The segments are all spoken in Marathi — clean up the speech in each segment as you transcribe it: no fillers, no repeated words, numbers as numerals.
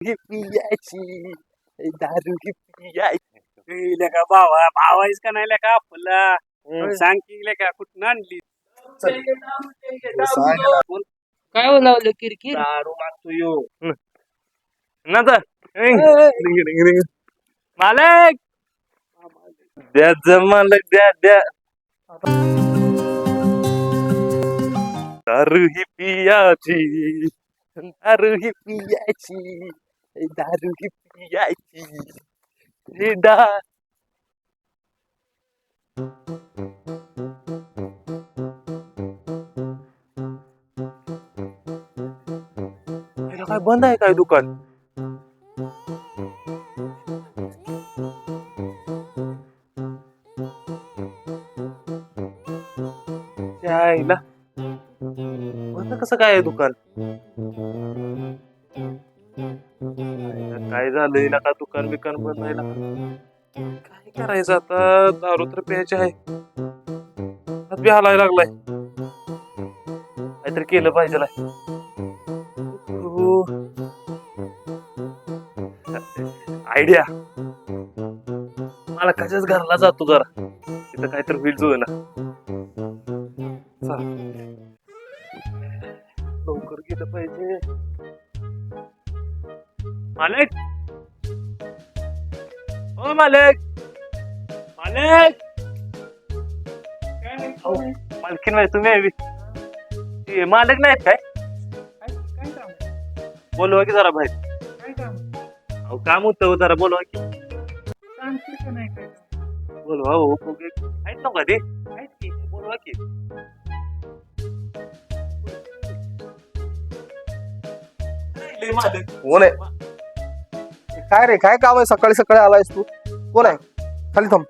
ही पियाची दारू ही पियाची लेका भावा भावाईस का नाही लेका आपला सांग की लेका कुठं आणली काय बोलावलं किरकिर दारू मागतो यो ना तर मालक द्या मालक द्या दारू ही पियाची दारू ही पियाची दारू ही पियाची हे दा काय बंद आहे काय दुकान यायला बंद कसं काय आहे दुकान काय झालंय ना का दुकान बिकान बंद आहे ना काय करायचं आता दारू तर प्यायची आहे हात बी हलायला लागलाय काहीतरी केलं पाहिजे आयडिया मला कशाच घरला जातो जरा तिथं काहीतरी होईल जो ना लवकर गेलं पाहिजे मालक ओ मालक मालक मालकीन नाही तुम्ही मालक नाहीत काय बोलवा की जरा बाहेर अहो काम होतं जरा बोलवा की बोलवा हो आहेत ना का ते आहेत की बोलवा की कोण आहे काय रे काय काम आहे सकाळी सकाळी आलायस तू कोण आहे खाली थांब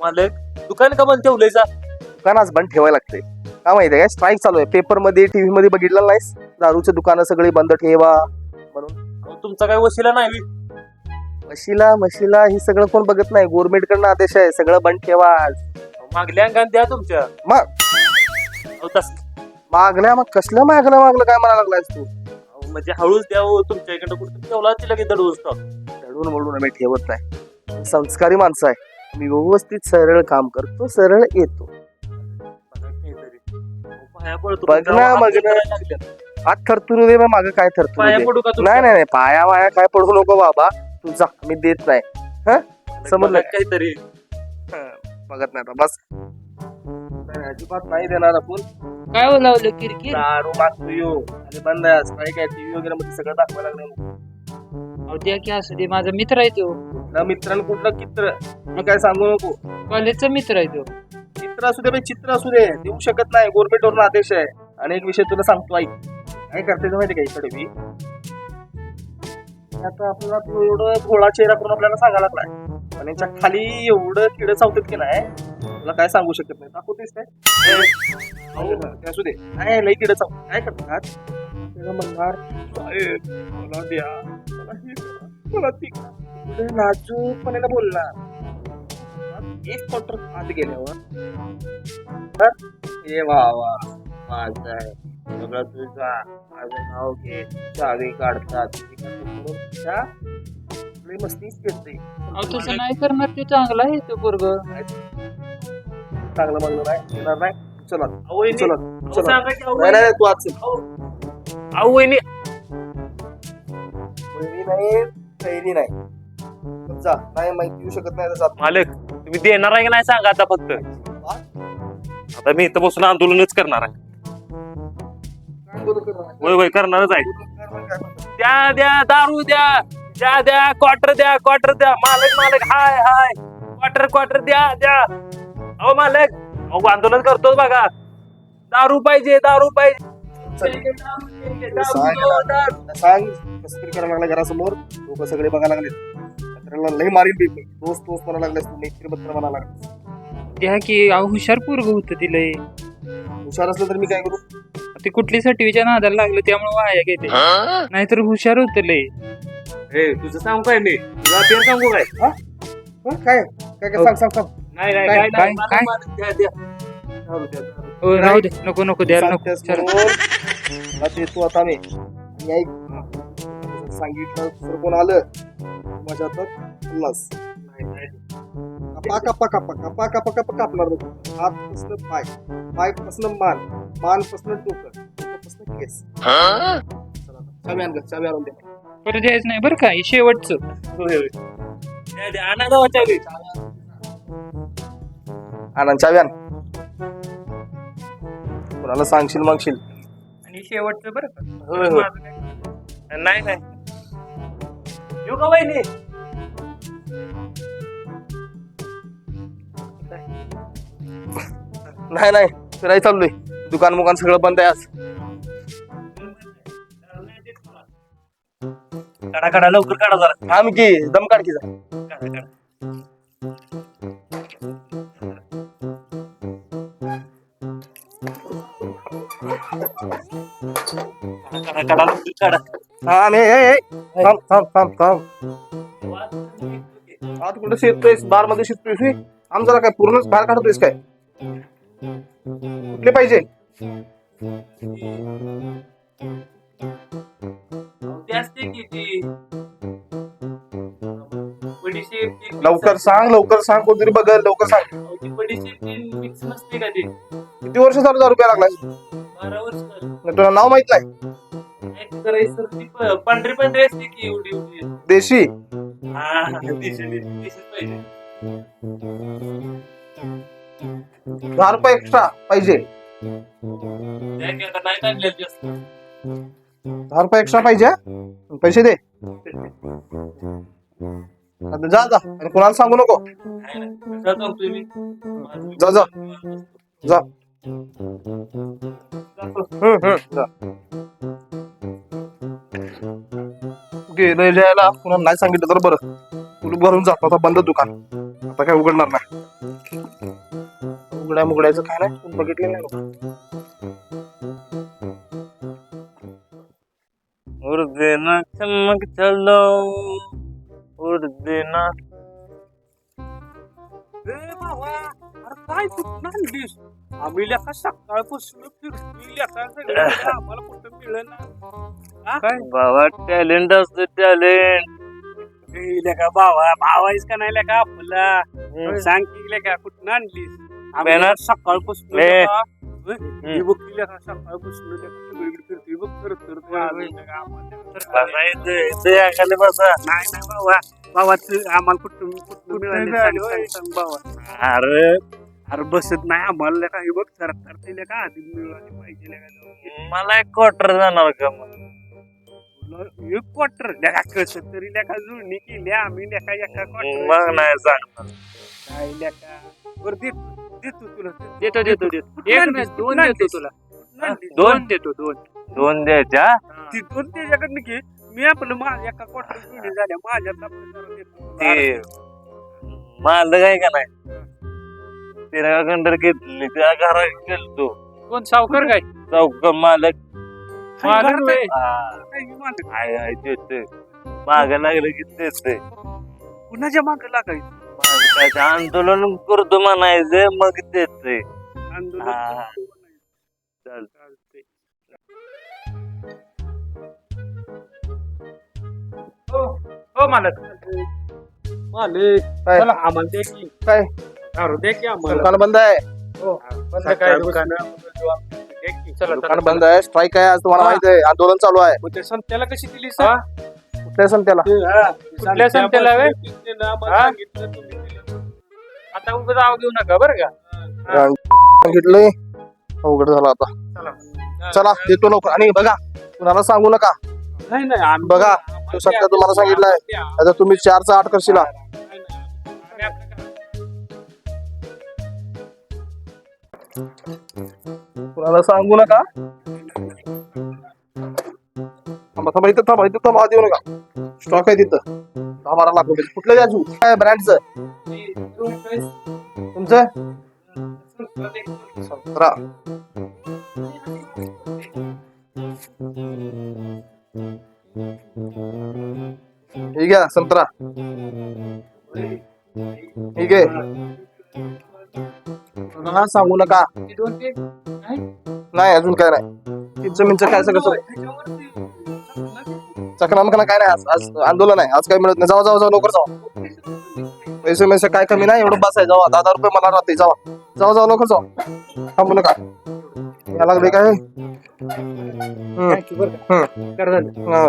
मालक दुकान का बंद ठेवलंय जा दुकान आज बंद ठेवायला लागतंय काय माहितीये काय स्ट्राईक चालू आहे पेपर मध्ये टीव्ही मध्ये बघितलं नाहीस दारूचे दुकानं सगळी बंद ठेवा म्हणून तुमचा काय वशिला नाही मशीला ही सगळं कोण बघत नाही गव्हर्नमेंट कडनं आदेश आहे सगळं बंद ठेवा आज मागल्या अंगान द्या तुमच्या मग मागल्या मग कसलं मागलं काय म्हणायला लागलायस तू म्हणजे हळूच द्या तुमच्या इकडे कुठे ठेवला ती लगेच दडवूच दडून म्हणून आम्ही ठेवत नाही संस्कारी माणसं आहे मी व्यवस्थित सरळ काम करतो सरळ येतो बघ ना मग हात थरतू दे माग काय थरतू नाही पाया वाया काय पडू नको बाबा तुझा मी देत नाही समजलं काहीतरी बघत नाही बस अजिबात नाही देणार आपण काय बोलावलं किरकिर दारू मागतो यो आणि बंद आहे स्ट्राईक आहे टीव्ही वगैरे मध्ये सगळं दाखवायला लागलं द्या की असू दे माझा मित्र आहे तो मित्रांना कुठलं चित्र मी काय सांगू नको कॉलेजचा मित्र आहे तो चित्र असू दे चित्र असू दे देऊ शकत नाही गव्हर्नमेंट वरून आदेश आहे आणि एक विषय तुला सांगतो ऐक काय करते माहिती का इकडे मी आता आपल्याला तू एवढं भोळा चेहरा करून आपल्याला सांगायला लागलाय आणि याच्या खाली एवढं किड चावतात की नाही तुला काय सांगू शकत नाही दाखवतेस काय असू दे नाही लई किड चाव काय करतात त्याला म्हणणार साहेब मला द्या मला ती नाजूकपणे बोलणार एक क्वार्टर आत गेल्यावर हे वा माझं आहे सगळं तुझा माझं नाव घे चावी काढतात मस्तीच करते तसं नाही करणार ते चांगला आहे तो पोरग चांगलं म्हणलं नाही येणार नाही चला चला तू आज वहिनी नाही नाही जा नाही माहिती येऊ शकत नाही मालक तुम्ही देणार आहे की नाही सांगा आता फक्त आता मी इथं बसून आंदोलनच करणार आहे होय करणारच आहे द्या दारू द्या क्वार्टर द्या मालक हाय क्वार्टर द्या अहो मालक अहो आंदोलन करतोच बघा दारू पाहिजे सांग कसं तरी करायला लागला घरासमोर लोक सगळे बघायला लागले लई मारीन तोच म्हणायला लागलास तू मैत्री म्हणायला लागलास द्या की हुशार पोरग होत तिला हुशार असलं तर मी काय करू ते कुठली सटवीच्या नादाला लागलं त्यामुळे वाया घेते नाहीतर हुशार होत लय तुझं सांगू काय मी तुझा पेर सांगू काय काय सांग नाही राहू दे नको द्या नको देतो आता मी सांगितलं दुसरं कोण आलं माझ्या हातात लस कपा कपा कपा कपा कपा कपा कापणार बघ. हात पासन पाय, पाय पासन मान, मान पासन डोकं, डोकं पासन केस. चला आता. चावी आण ग, चावी आणून दे. परत द्यायचं नाही बरं का हे शेवटचं. आण चावी आण. कोणाला सांगशील मागशील. आणि शेवटचं बरं का. होय होय. माझं काय. नाही नाही येऊ का वहिनी नाही नाही फिरायला चाललोय. दुकान मुकान सगळं बंद आहे आज. काढा काढा लवकर काढा जरा थांब की दम काढ की जा. काढा काढा काढा काढा लवकर काढा थांब थांब थांब थांब थांब. आत कुठे शिरतोयस? बार मध्ये शिरतोयस? थांब जरा. काय पूर्णच बाहेर काढतोयस काय? कुठले पाहिजे? लवकर सांग, लवकर सांग. कोणतरी बघल, लवकर सांग. मिक्स नसते का ते किती वर्ष झालं दारू प्यायला लागलाय? 12 वर्ष तुला नाव माहित नाही? करायचं ती पांढरी पांढरी असते की एवढी एवढी देशी हा दिसत पाहिजे 10 रुपये एक्स्ट्रा पाहिजे. नाही काढले जास्त 10 रुपये एक्स्ट्रा पाहिजे. पैसे दे. आता जा जा आणि कोणाला सांगू नको. जा जा जा. जा. गेलं लिहायला कुणाला नाही सांगितलं तर बरं. कुलूप भरून जातो आता. बंद दुकान. आता काय उघडणार नाही. उघड्या मुघड्याचं काय नाही. कोण बघितलं नाही लोक. उर्देना चमक चलो उर्देना काय कुठं आणलीस आम्ही लेखा सकाळपासून फिरतोय लेखा सगळं आम्हाला कुठं मिळलं ना काय बाबा टॅलेंट असतं टॅलेंट लेखा भावाईस का नाही लेखा आपला सांग की लेखा कुठं आणलीस आम्ही सकाळपासून हे बघ की लेखा सकाळपासून सगळीकडे फिरतोय बघ खाली बसा नाही नाही बाबा आम्हाला कुठं मिळालं सांग बाबा अरे अरे बसत नाही आम्हाला लेखा हे बघ सरकार ते लेखा आधी मिळाली पाहिजे लेखा मला एक क्वार्टर जाणार का मग एक क्वार्टर लेखा कसं तरी लेखा जुळणी केली आम्ही लेखा एका क्वार्टर मग नाही सांगणार काय लेखा बरं देतो तुला देतो देतो देतो दोन देतो तुला दोन देतो दोन द्यायच्या ती दोन त्याच्याकडनं घे मी आपलं माझ्या एका क्वार्टर जुळणी झाल्या माझ्यात ते मालक आहे का नाही तिला कंडर घेतली त्या घरात गेलतो कोण सावकार काय चौक मालक मालक देते माग लागलं की देते कुणाच्या माग लागायचं मालकाचं आंदोलन करतो म्हणायचं मग देते आंदोलन चालतंय हो मालक मालक काय? चला आम्हाला दे की काय दारू दे की आम्हाला दुकान बंद आहे. हो बंद काय दुकान चला दुकान बंद आहे. स्ट्राईक आहे आज. तुम्हाला माहित आहे. आंदोलन चालू आहे. ते संत्याला कशी दिली सर कुठल्या संत्याला? कुठल्या संत्याला आता उगाच नाव घेऊ नका बरं का सांगितलंय. अवघड झालं आता. चला देतो लवकर. आणि बघा कुणाला सांगू नका. नाही नाही बघा तो सत्य तुम्हाला सांगितलंय. आता तुम्ही 4चा 8 करशील. कुणाला सांगू नका. थांबा इथं थांबा देऊ नका. स्टॉक आहे तिथं 10-12 लाख रुपये. कुठलं द्यायचं काय ब्रँडचं तुमचं? संत्रा. ठीक आहे संत्रा. ठीक आहे हा सांगू नका. नाही अजून काय नाही. तिचं मिंच काय सगळं चकनामकना काय नाही. आज आंदोलन आहे. आज काय मिळत नाही. जावा जावा जावा लवकर जावा. पैसे काय कमी नाही. एवढं बस आहे. जावा 10,000 मला राहते. जावा जावा जावा लवकर जावा. थांबू नका. या लागले काय.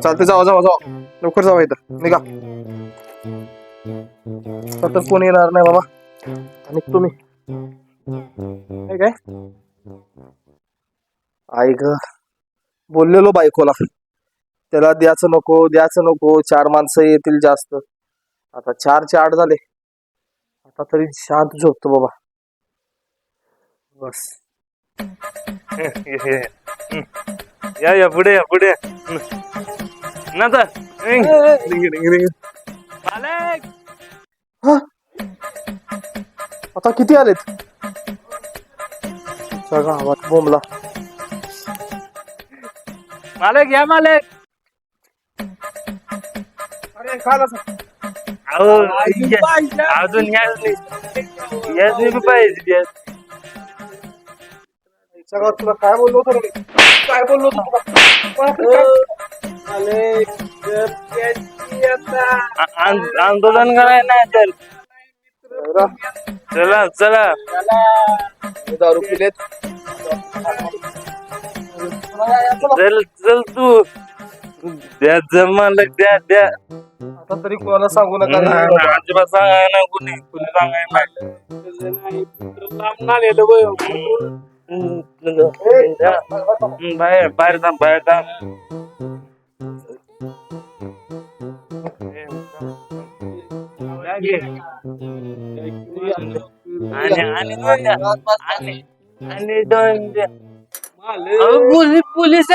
चालते. जावा जावा जावा लवकर जावा. इथं निघा. तर कोण येणार नाही बाबा. आणि तुम्ही काय ऐक बोललेलो बायकोला त्याला द्यायचं नको 4 माणसं येतील जास्त. आता 4चे 8 झाले. आता तरी शांत झोपतो बाबा. बस या पुढे ना तर आता किती आलेत गावात बोंबला. मालक या मालक. अरे खाला अहो अजून याच नाही पाहिजे. तुला काय बोललो होतो रे? काय बोललो होतो आंदोलन करायला तर चला दारू पिलेत. चल तू द्या जमालक द्या. आता तरी कोणाला सांगू नका. अजिबात सांगाय ना कुणी सांगाय नाही. बाहेर थांब. आणि 2 द्या. पोलीस